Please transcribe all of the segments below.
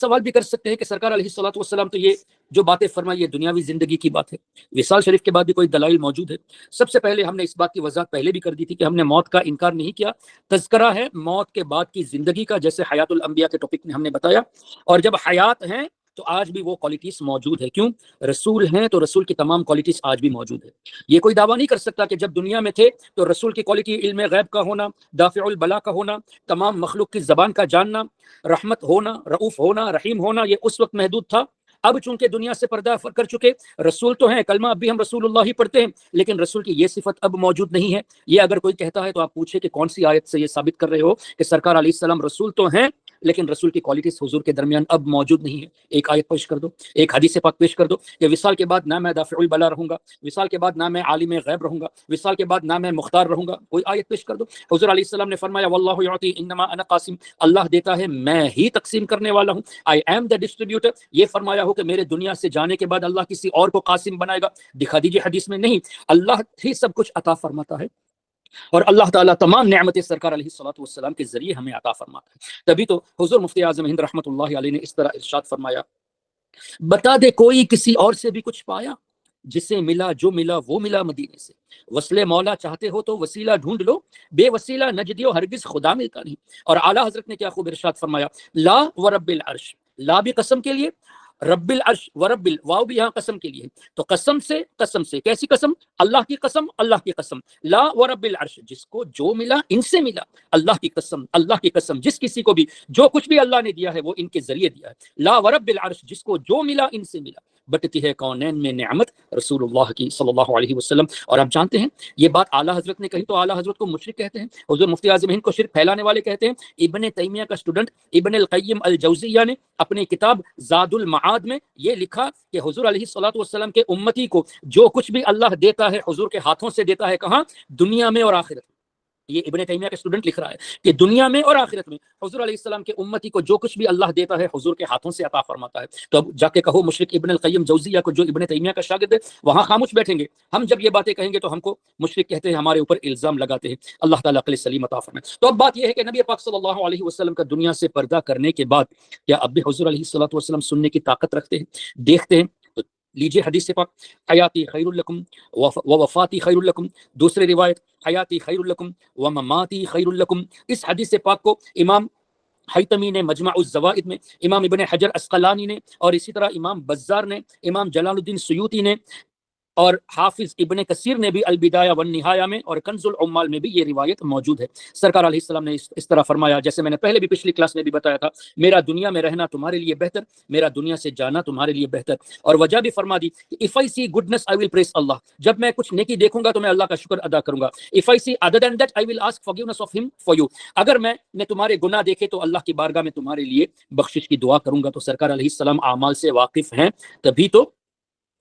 سوال بھی کر سکتے ہیں کہ سرکار علیہ الصلوۃ والسلام تو یہ جو باتیں فرمائی یہ دنیاوی زندگی کی بات ہے، وصال شریف کے بعد بھی کوئی دلائل موجود ہے؟ سب سے پہلے ہم نے اس بات کی وضاحت پہلے بھی کر دی تھی کہ ہم نے موت کا انکار نہیں کیا، تذکرہ ہے موت کے بعد کی زندگی کا، جیسے حیات الانبیاء کے ٹاپک میں ہم نے بتایا، اور جب حیات ہیں تو آج بھی وہ کوالٹیز موجود ہے، کیوں؟ رسول ہیں تو رسول کی تمام کوالٹیز آج بھی موجود ہے۔ یہ کوئی دعویٰ نہیں کر سکتا کہ جب دنیا میں تھے تو رسول کی کوالٹی علم غیب کا ہونا، دافع البلا کا ہونا، تمام مخلوق کی زبان کا جاننا، رحمت ہونا، رؤوف ہونا، رحیم ہونا، یہ اس وقت محدود تھا۔ اب چونکہ دنیا سے پردہ کر چکے، رسول تو ہیں، کلمہ اب بھی ہم رسول اللہ ہی پڑھتے ہیں، لیکن رسول کی یہ صفت اب موجود نہیں ہے۔ یہ اگر کوئی کہتا ہے تو آپ پوچھیں کہ کون سی آیت سے یہ ثابت کر رہے ہو کہ سرکار علیہ السلام رسول تو ہیں لیکن رسول کی کوالٹیز حضور کے درمیان اب موجود نہیں ہے؟ ایک آیت پیش کر دو، ایک حدیث پاک پیش کر دو کہ وصال کے بعد نہ میں دافع البلا رہوں گا، وصال کے بعد نہ میں عالم غیب رہوں گا، وصال کے بعد نہ میں مختار رہوں گا، کوئی آیت پیش کر دو۔ حضور علیہ السلام نے فرمایا واللہ یعطی انما انا قاسم، اللہ دیتا ہے میں ہی تقسیم کرنے والا ہوں، آئی ایم دا ڈسٹریبیوٹر۔ یہ فرمایا ہو کہ میرے دنیا سے جانے کے بعد اللہ کسی اور کو قاسم بنائے گا، دکھا دیجیے حدیث میں، نہیں، اللہ ہی سب کچھ عطا فرماتا ہے، اور اللہ تعالیٰ تمام نعمتیں سرکار علیہ الصلوۃ والسلام کے ذریعے ہمیں عطا فرماتا ہے۔ تبھی تو حضور مفتی اعظم ہند رحمۃ اللہ علیہ نے اس طرح ارشاد فرمایا، بتا دے کوئی کسی اور سے بھی کچھ پایا، جسے ملا جو ملا وہ ملا مدینے سے، وصل مولا چاہتے ہو تو وسیلہ ڈھونڈ لو، بے وسیلہ نجدیو ہرگز خدا ملتا نہیں۔ اور اعلیٰ حضرت نے کیا خوب ارشاد فرمایا، لا ورب العرش، لا بھی قسم کے لیے، رب العرش ورب واو بھی یہاں قسم کے لیے، تو قسم سے کیسی قسم؟ اللہ کی قسم، اللہ کی قسم، لا ورب العرش، جس کو جو ملا ان سے ملا، اللہ کی قسم، اللہ کی قسم، جس کسی کو بھی جو کچھ بھی اللہ نے دیا ہے وہ ان کے ذریعے دیا ہے، لا ورب العرش، جس کو جو ملا ان سے ملا، بٹتی ہے کونین میں نعمت رسول اللہ کی صلی اللہ علیہ وسلم۔ اور آپ جانتے ہیں یہ بات اعلیٰ حضرت نے کہی تو اعلیٰ حضرت کو مشرک کہتے ہیں، حضور مفتی اعظم ہند کو شرک پھیلانے والے کہتے ہیں۔ ابن تیمیہ کا اسٹوڈنٹ ابن القیم الجوزیہ نے اپنی کتاب زاد المعاد میں یہ لکھا کہ حضور علیہ الصلوۃ والسلام کے امتی کو جو کچھ بھی اللہ دیتا ہے حضور کے ہاتھوں سے دیتا ہے، کہاں؟ دنیا میں اور آخرت میں۔ یہ ابن تیمیہ کا اسٹوڈنٹ لکھ رہا ہے کہ دنیا میں اور آخرت میں حضور علیہ السلام کے امتی کو جو کچھ بھی اللہ دیتا ہے حضور کے ہاتھوں سے عطا فرماتا ہے۔ تو اب جا کے کہو مشرک ابن القیم جوزیہ کو، جو ابن تیمیہ کا شاگرد ہے، وہاں خاموش بیٹھیں گے، ہم جب یہ باتیں کہیں گے تو ہم کو مشرک کہتے ہیں، ہمارے اوپر الزام لگاتے ہیں، اللہ تعالیٰ عقل سلیم عطا فرمائے۔ تو اب بات یہ ہے کہ نبی پاک صلی اللہ علیہ وسلم کا دنیا سے پردہ کرنے کے بعد کیا اب بھی حضور علیہ الصلوۃ والسلام سننے کی طاقت رکھتے ہیں، دیکھتے ہیں؟ تو لیجیے حدیث پاک، حیاتی خیر لکم وفاتی خیر لکم، دوسری روایت حیاتی خیر لکم ومماتی خیر لکم۔ اس حدیث پاک کو امام حیتمی نے مجمع الزوائد میں، امام ابن حجر اسقلانی نے، اور اسی طرح امام بزار نے، امام جلال الدین سیوطی نے، اور حافظ ابن کثیر نے بھی البدایہ والنہایہ میں اور کنز العمال میں بھی یہ روایت موجود ہے۔ سرکار علیہ السلام نے اس طرح فرمایا، جیسے میں نے پہلے بھی پچھلی کلاس میں بھی بتایا تھا، میرا دنیا میں رہنا تمہارے لیے بہتر، میرا دنیا سے جانا تمہارے لیے بہتر۔ اور وجہ بھی فرما دی، if I see goodness I will praise Allah، جب میں کچھ نیکی دیکھوں گا تو میں اللہ کا شکر ادا کروں گا، if I see other than that I will ask forgiveness of him for you، اگر میں نے تمہارے گناہ دیکھے تو اللہ کی بارگاہ میں تمہارے لیے بخشش کی دعا کروں گا۔ تو سرکار علیہ السلام اعمال سے واقف ہیں، تبھی تو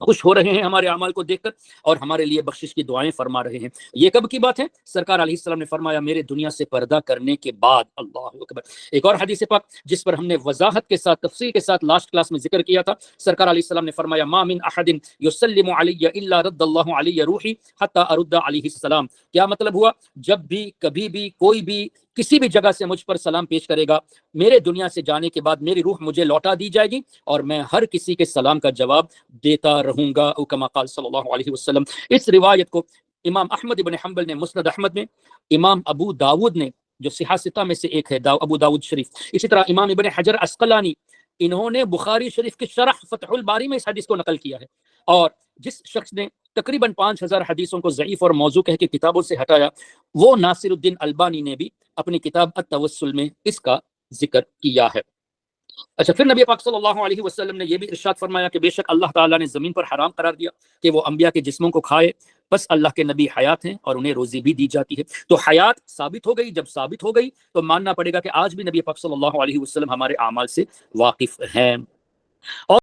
خوش ہو رہے ہیں ہمارے اعمال کو دیکھ کر، اور ہمارے لیے بخشش کی دعائیں فرما رہے ہیں۔ یہ کب کی بات ہے؟ سرکار علیہ السلام نے فرمایا میرے دنیا سے پردہ کرنے کے بعد۔ اللہ اکبر۔ ایک اور حدیث پاک جس پر ہم نے وضاحت کے ساتھ، تفصیل کے ساتھ لاسٹ کلاس میں ذکر کیا تھا، سرکار علیہ السلام نے فرمایا ما من احد یسلم علی الا رد اللہ علی روحی حتی ارد علیہ السلام۔ کیا مطلب ہوا؟ جب بھی کبھی بھی کوئی بھی کسی بھی جگہ سے مجھ پر سلام پیش کرے گا، میرے دنیا سے جانے کے بعد میری روح مجھے لوٹا دی جائے گی، اور میں ہر کسی کے سلام کا جواب دیتا رہوں گا، او کما قال صلی اللہ علیہ وسلم۔ اس روایت کو امام احمد بن حنبل نے مسند احمد میں، امام ابو داود نے جو صحاح ستہ میں سے ایک ہے ابو داود شریف، اسی طرح امام ابن حجر عسقلانی، انہوں نے بخاری شریف کی شرح فتح الباری میں اس حدیث کو نقل کیا ہے۔ اور جس شخص نے تقریباً 5000 حدیثوں کو ضعیف اور موضوع کہہ کے کتابوں سے ہٹایا، وہ ناصر الدین البانی نے بھی اپنی کتاب التوسل میں اس کا ذکر کیا ہے۔ اچھا، پھر نبی پاک صلی اللہ علیہ وسلم نے یہ بھی ارشاد فرمایا کہ بے شک اللہ تعالیٰ نے زمین پر حرام قرار دیا کہ وہ انبیاء کے جسموں کو کھائے، بس اللہ کے نبی حیات ہیں اور انہیں روزی بھی دی جاتی ہے۔ تو حیات ثابت ہو گئی، جب ثابت ہو گئی تو ماننا پڑے گا کہ آج بھی نبی پاک صلی اللہ علیہ وسلم ہمارے اعمال سے واقف ہیں۔ اور